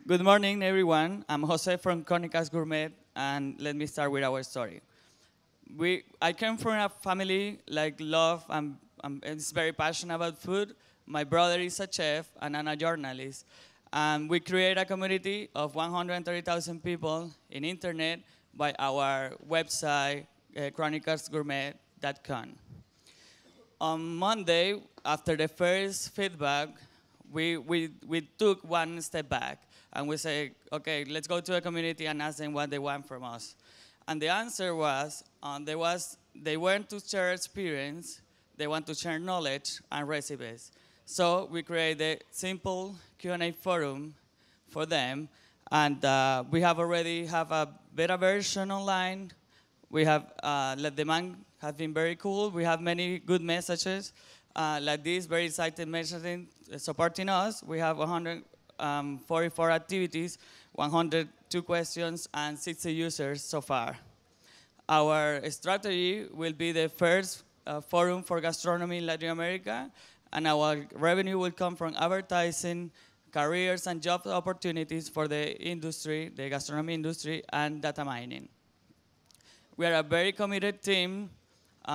Good morning, everyone. I'm Jose from Crónicas Gourmet, and let me start with our story. I came from a family like love and is very passionate about food. My brother is a chef, and I'm a journalist. And we create a community of 130,000 people in internet by our website, chronicasgourmet.com. On Monday, after the first feedback, we took one step back and we say, okay, let's go to a community and ask them what they want from us. And the answer was, they want to share experience, they want to share knowledge and recipes. So we created a simple Q&A forum for them, and we have already have a beta version online. We have the demand has been very cool. We have many good messages like this, very excited messaging supporting us. We have 144 activities, 102 questions, and 60 users so far. Our strategy will be the first forum for gastronomy in Latin America, and our revenue will come from advertising, careers and job opportunities for the industry, the gastronomy industry, and data mining. We are a very committed team.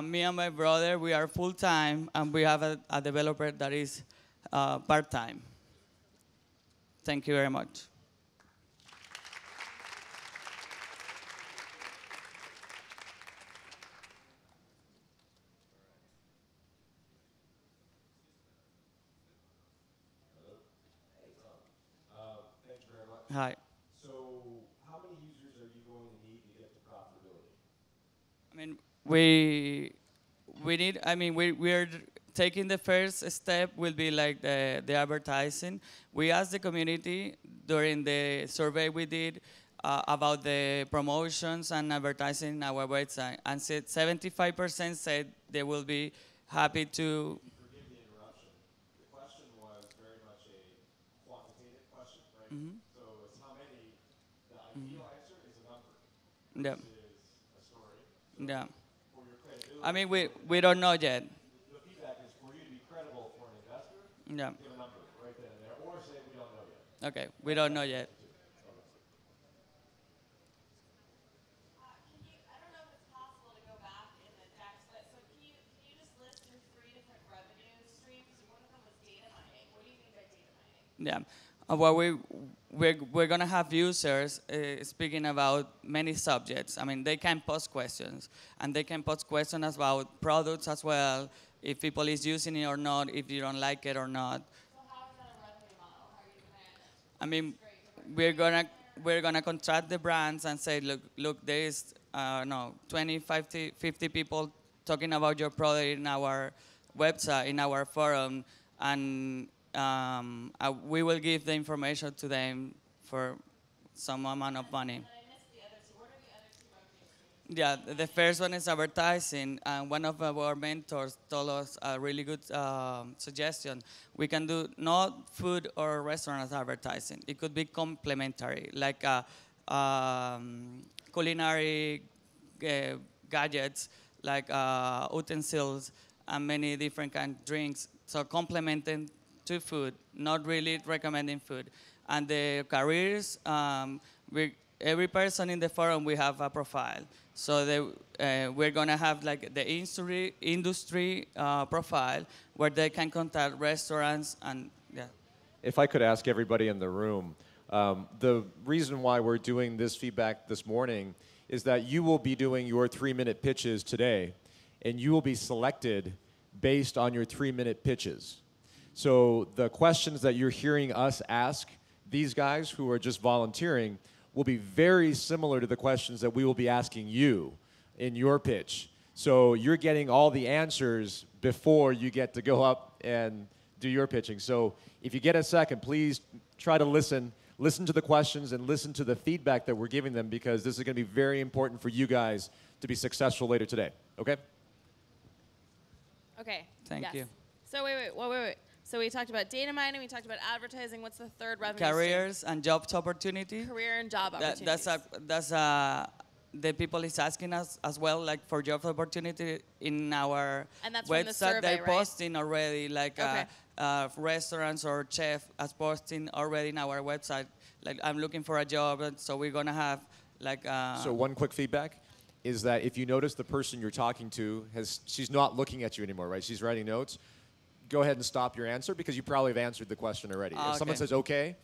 Me and my brother, we are full-time, and we have a developer that is part-time. Thank you very much. Thank you very much. Hi. So, how many users are you going to need to get to profitability? I mean, we need. I mean, we're taking the first step. Will be like the advertising. We asked the community during the survey we did about the promotions and advertising on our website, and said 75% said they will be happy to. Forgive the interruption. The question was very much a quantitative question, right? Mm-hmm. So it's how many. The ideal answer is a number. Yeah. This is a story. So Yeah. for your credibility. I mean, we don't know yet. The feedback is for you to be credible for an investor. Yeah. Give a number right then and there, or say we don't know yet. Okay. We don't know yet. I don't know if it's possible to go back in the text, but so can you just list your three different revenue streams? One of them was data mining. What do you mean by data mining? Yeah. Well, we're going to have users speaking about many subjects. I mean, they can post questions, and they can post questions about products as well, if people is using it or not, if you don't like it or not. So how is that a revenue model? How are you going to? I mean, Great. we're gonna contract the brands and say, look, there is 20, 50 people talking about your product in our website, in our forum, and we will give the information to them for some amount of money. And I missed the other two. What are the other two revenue streams? Yeah, the first one is advertising, and one of our mentors told us a really good suggestion. We can do not food or restaurant advertising. It could be complementary, like culinary gadgets, like utensils, and many different kind of drinks. So complementing to food, not really recommending food. And the careers, every person in the forum, we have a profile. So we're gonna have like the industry profile where they can contact restaurants and yeah. If I could ask everybody in the room, the reason why we're doing this feedback this morning is that you will be doing your 3-minute pitches today, and you will be selected based on your 3-minute pitches. So the questions that you're hearing us ask these guys who are just volunteering will be very similar to the questions that we will be asking you in your pitch. So you're getting all the answers before you get to go up and do your pitching. So if you get a second, please try to listen to the questions and listen to the feedback that we're giving them, because this is going to be very important for you guys to be successful later today. Okay? Okay. Thank yes. you. So wait. So we talked about data mining. We talked about advertising. What's the third revenue Careers and jobs opportunity. stream? Career and job opportunities. That's the people is asking us as well, like for job opportunity in our And that's from the website. survey, They're right? posting already, like Okay. restaurants or chef as posting already in our website. Like, I'm looking for a job, and so we're gonna have like. So one quick feedback is that if you notice the person you're talking to she's not looking at you anymore, right? She's writing notes. Go ahead and stop your answer because you probably have answered the question already. If someone says okay,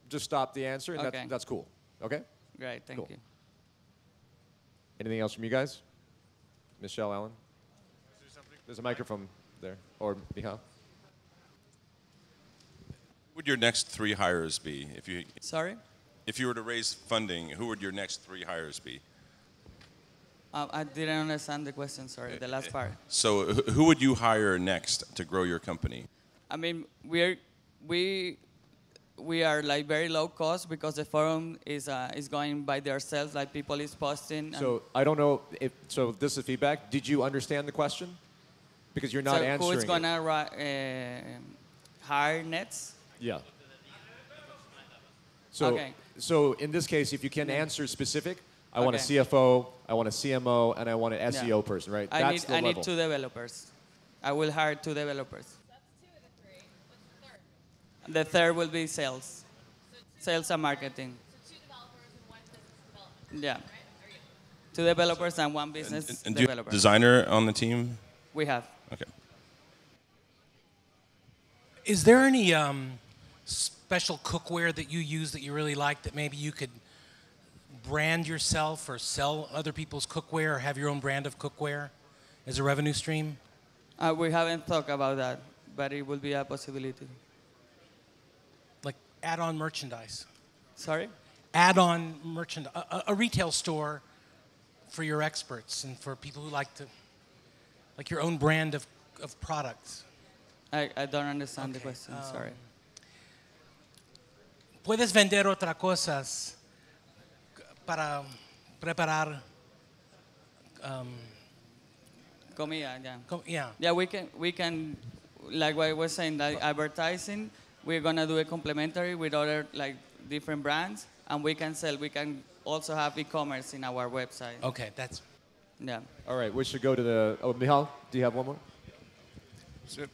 just stop the answer, and that's cool. Okay? Great, thank you. Anything else from you guys? Michelle, Allen? There's a microphone there. Or Michal? Who would your next 3 hires be? Sorry? If you were to raise funding, who would your next 3 hires be? I didn't understand the question, sorry, the last part. So who would you hire next to grow your company? I mean, we are like very low cost because the forum is going by themselves, like people is posting. So I don't know if, so this is feedback. Did you understand the question? Because you're not answering who is gonna hire next? Yeah. So, so in this case, if you can answer specific, I want a CFO, I want a CMO, and I want an SEO person, right? I need 2 developers. I will hire 2 developers. That's 2 of the 3. What's the third? The third will be sales. Sales and marketing. So 2 developers and 1 business development. Yeah. Right? 2 developers and 1 business and do you have developer. a designer on the team? We have. Okay. Is there any special cookware that you use that you really like that maybe you could brand yourself or sell other people's cookware or have your own brand of cookware as a revenue stream? We haven't talked about that, but it will be a possibility. Like add-on merchandise? Sorry? Add-on merchandise, a retail store for your experts and for people who like to, like your own brand of products. I don't understand the question, sorry. ¿Puedes vender otras cosas para preparar? Comida, yeah. Yeah. Yeah, we can, like what I was saying, like advertising, we're gonna do it complementary with other like different brands, and we can also have e-commerce in our website. Okay, that's. Yeah. All right, we should go to the, Michal, do you have one more? So,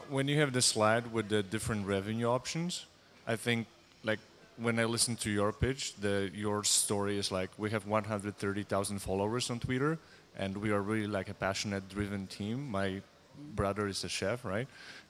when you have the slide with the different revenue options, I think, like, when I listen to your pitch, your story is like, we have 130,000 followers on Twitter, and we are really like a passionate, driven team. My brother is a chef, right?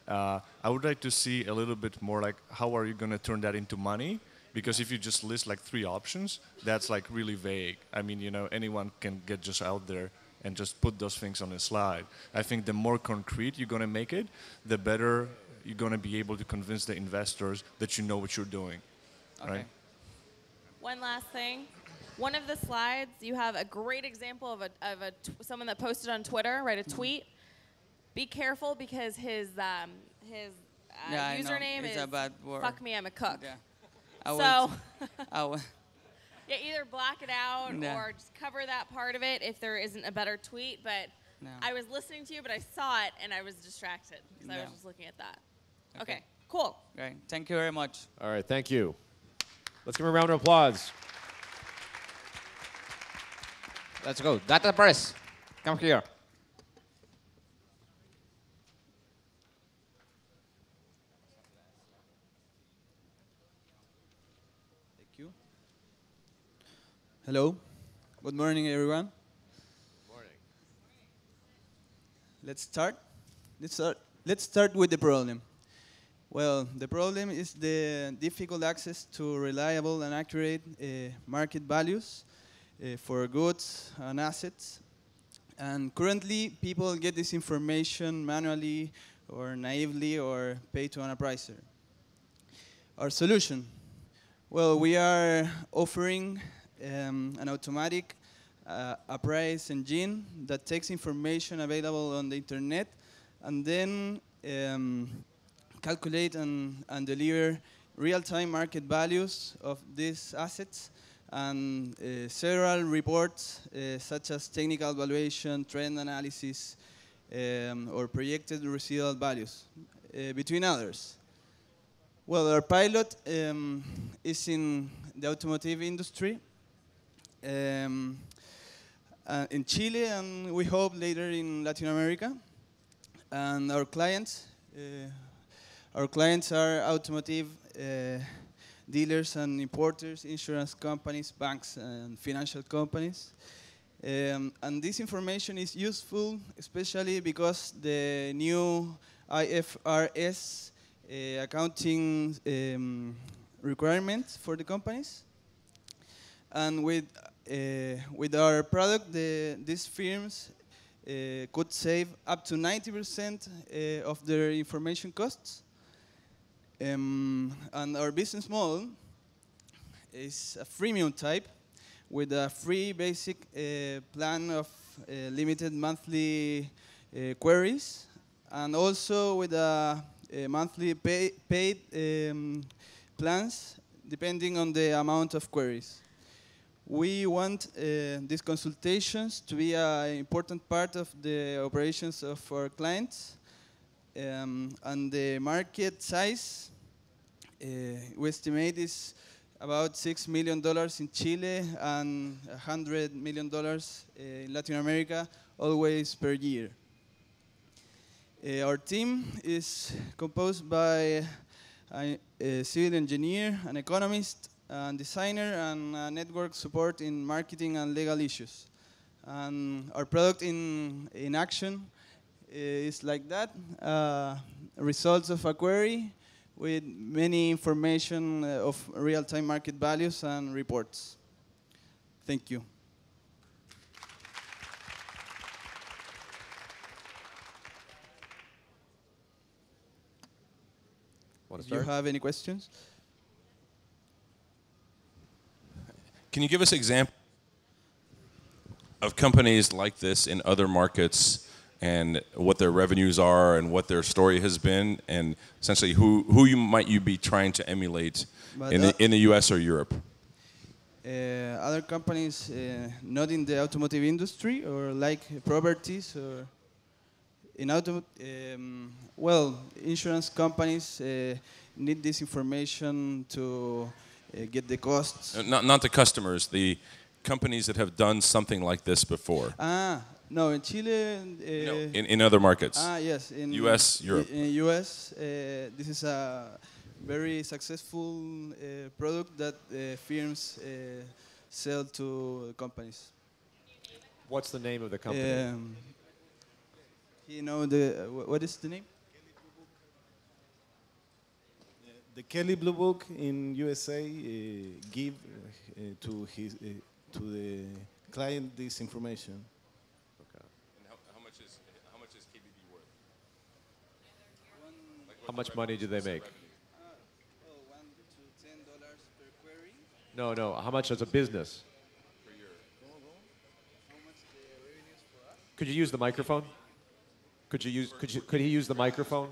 I would like to see a little bit more like, how are you going to turn that into money? Because if you just list like 3 options, that's like really vague. I mean, you know, anyone can get just out there and just put those things on a slide. I think the more concrete you're going to make it, the better you're going to be able to convince the investors that you know what you're doing. Okay. Right? One last thing. One of the slides, you have a great example of someone that posted on Twitter, right? A tweet. Be careful because his username it's is a bad word. "fuck me, I'm a cook." Yeah. Yeah, either black it out Yeah. or just cover that part of it if there isn't a better tweet. But No. I was listening to you, but I saw it and I was distracted because I was Yeah. just looking at that. Okay. Okay, cool. Great. Thank you very much. All right, thank you. Let's give him a round of applause. Let's go. Data press. Come here. Thank you. Hello. Good morning, everyone. Good morning. Let's start with the problem. Well, the problem is the difficult access to reliable and accurate market values for goods and assets. And currently, people get this information manually or naively or pay to an appraiser. Our solution? Well, we are offering an automatic appraise engine that takes information available on the internet and then calculate and deliver real-time market values of these assets and several reports such as technical valuation, trend analysis, or projected residual values, between others. Well, our pilot is in the automotive industry in Chile, and we hope later in Latin America. And our clients Our clients are automotive dealers and importers, insurance companies, banks, and financial companies. And this information is useful, especially because the new IFRS accounting requirements for the companies. And with our product, these firms could save up to 90% of their information costs. And our business model is a freemium type with a free basic plan of limited monthly queries, and also with a monthly paid plans depending on the amount of queries. We want these consultations to be an important part of the operations of our clients. And the market size, we estimate, is about $6 million in Chile and $100 million in Latin America, always per year. Our team is composed by a civil engineer, an economist, a designer, and network support in marketing and legal issues. And our product in action is like that, results of a query with many information of real-time market values and reports. Thank you. Do you have any questions? Can you give us an example of companies like this in other markets and what their revenues are and what their story has been, and essentially who might you be trying to emulate in the US or Europe? Other companies not in the automotive industry, or like properties, or in well, insurance companies need this information to get the costs. Not the customers, the companies that have done something like this before. No, in Chile. No, in other markets. Yes, in US, Europe. In US, this is a very successful product that firms sell to companies. What's the name of the company? You know what is the name? The Kelly Blue Book in USA give to the client this information. Okay. And how much is KBB worth? How much money do they make? $1 to $10 per query. No. How much as a business? Per year. How much the revenues for us? Could you use the microphone? Could he use the microphone?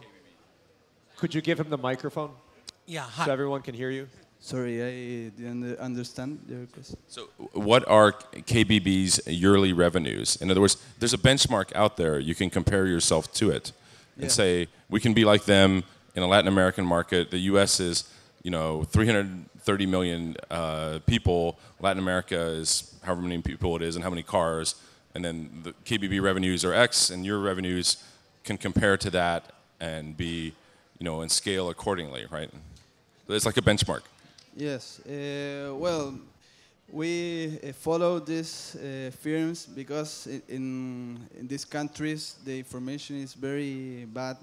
Could you give him the microphone? Yeah, hi. So everyone can hear you? Sorry, I didn't understand your question. So what are KBB's yearly revenues? In other words, there's a benchmark out there. You can compare yourself to it and say, we can be like them in a Latin American market. The U.S. is, 330 million people. Latin America is however many people it is and how many cars. And then the KBB revenues are X, and your revenues can compare to that and be, and scale accordingly, right? It's like a benchmark. Yes. Well, we follow these firms because in these countries the information is very bad,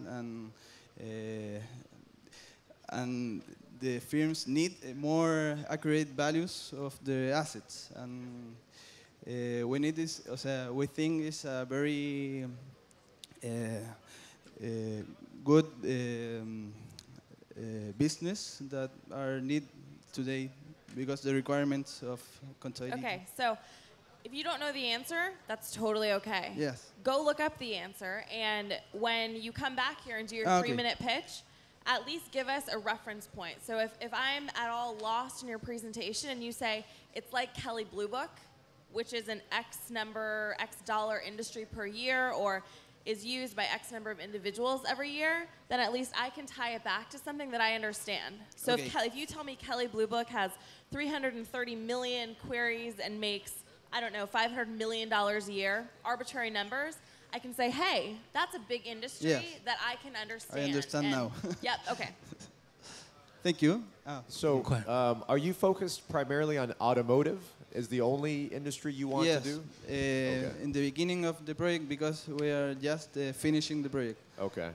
and the firms need more accurate values of the assets, and we need this. We think it's a very good business that are need today because the requirements of contability. Okay, so if you don't know the answer, that's totally okay. Yes. Go look up the answer, and when you come back here and do your 3-minute pitch, at least give us a reference point. So if I'm at all lost in your presentation and you say, it's like Kelly Blue Book, which is an X dollar industry per year, or is used by X number of individuals every year, then at least I can tie it back to something that I understand. So if you tell me Kelly Blue Book has 330 million queries and makes, I don't know, $500 million a year, arbitrary numbers, I can say, hey, that's a big industry Yes. that I can understand. I understand And- now. Yep, okay. Thank you. Ah, So, are you focused primarily on automotive? Is the only industry you want yes, to do? in the beginning of the project because we are just finishing the project. Okay.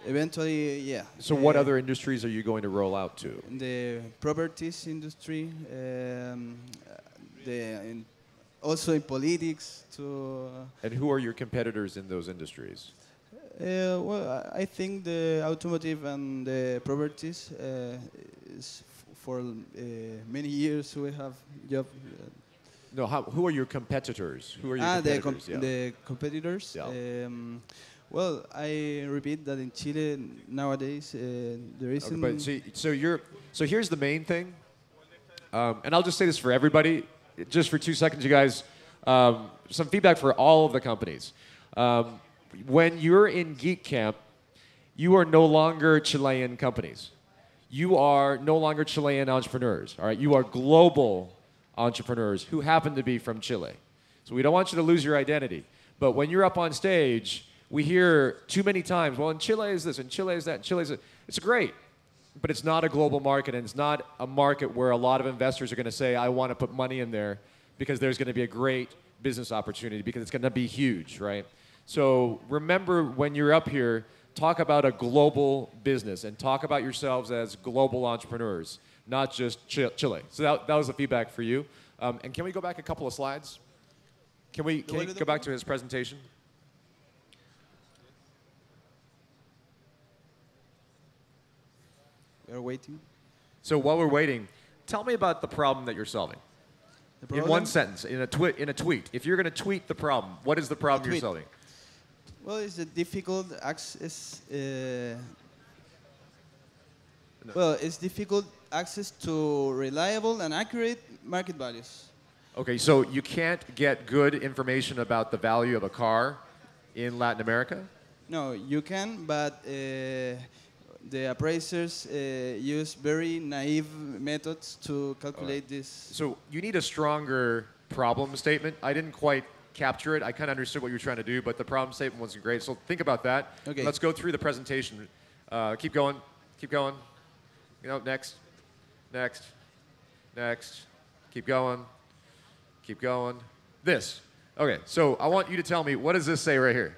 Eventually, yeah. So, what other industries are you going to roll out to? The properties industry, also in politics. And who are your competitors in those industries? Well, I think the automotive and the properties is for many years we have job. No, who are your competitors? Who are your competitors? The competitors. Yeah. Well, I repeat that in Chile nowadays there isn't. But so here's the main thing, and I'll just say this for everybody, just for 2 seconds, you guys. Some feedback for all of the companies. When you're in Geek Camp, you are no longer Chilean companies. You are no longer Chilean entrepreneurs. All right, you are global entrepreneurs who happen to be from Chile. So we don't want you to lose your identity. But when you're up on stage, we hear too many times, well, in Chile is this, and Chile is that, and Chile is that. It's great, but it's not a global market, and it's not a market where a lot of investors are going to say, I want to put money in there because there's going to be a great business opportunity, because it's going to be huge, right? So remember, when you're up here, talk about a global business and talk about yourselves as global entrepreneurs, not just Chile. So that was the feedback for you. And can we go back a couple of slides? Can we go back to his presentation? We are waiting. So while we're waiting, tell me about the problem that you're solving. In one sentence, in a tweet. If you're going to tweet the problem, what is the problem you're solving? Well, it's a difficult access. Well, it's difficult access to reliable and accurate market values. Okay, so you can't get good information about the value of a car in Latin America? No, you can, but the appraisers use very naive methods to calculate this. So you need a stronger problem statement. I didn't quite capture it. I kind of understood what you were trying to do, but the problem statement wasn't great. So think about that. Okay. Let's go through the presentation. Keep going. Keep going. You know, next. Next. Next. Keep going. Keep going. This. Okay, so I want you to tell me, what does this say right here?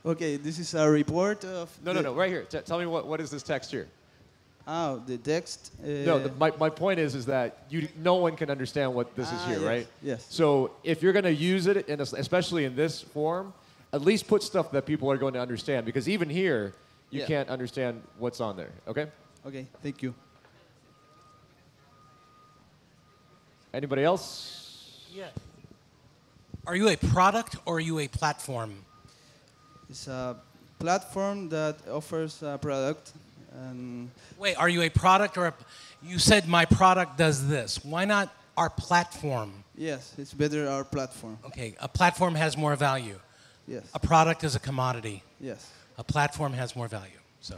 Okay, this is a report of... No, right here. Tell me what is this text here? Oh, the text... No, my point is that no one can understand what this is here, yes, right? yes. So if you're going to use it, especially in this form, at least put stuff that people are going to understand, because even here, you can't understand what's on there, okay? Okay, thank you. Anybody else? Yeah. Are you a product or are you a platform? It's a platform that offers a product. And Wait, are you a product or you said my product does this. Why not our platform? yes, it's better our platform. Okay, a platform has more value. Yes. A product is a commodity. Yes. A platform has more value. So.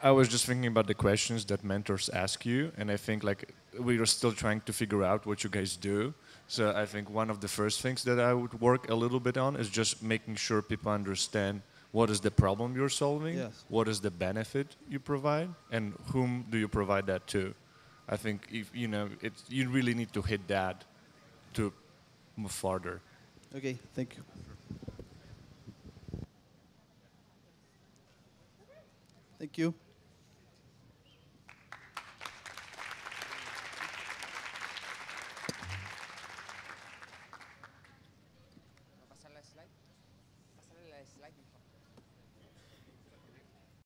I was just thinking about the questions that mentors ask you, and I think like we are still trying to figure out what you guys do. So I think one of the first things that I would work a little bit on is just making sure people understand what is the problem you're solving, Yes. what is the benefit you provide, and whom do you provide that to. I think if you really need to hit that to move farther. Okay, thank you. Thank you. Pasar la slide. Pasarle la slide, mejor.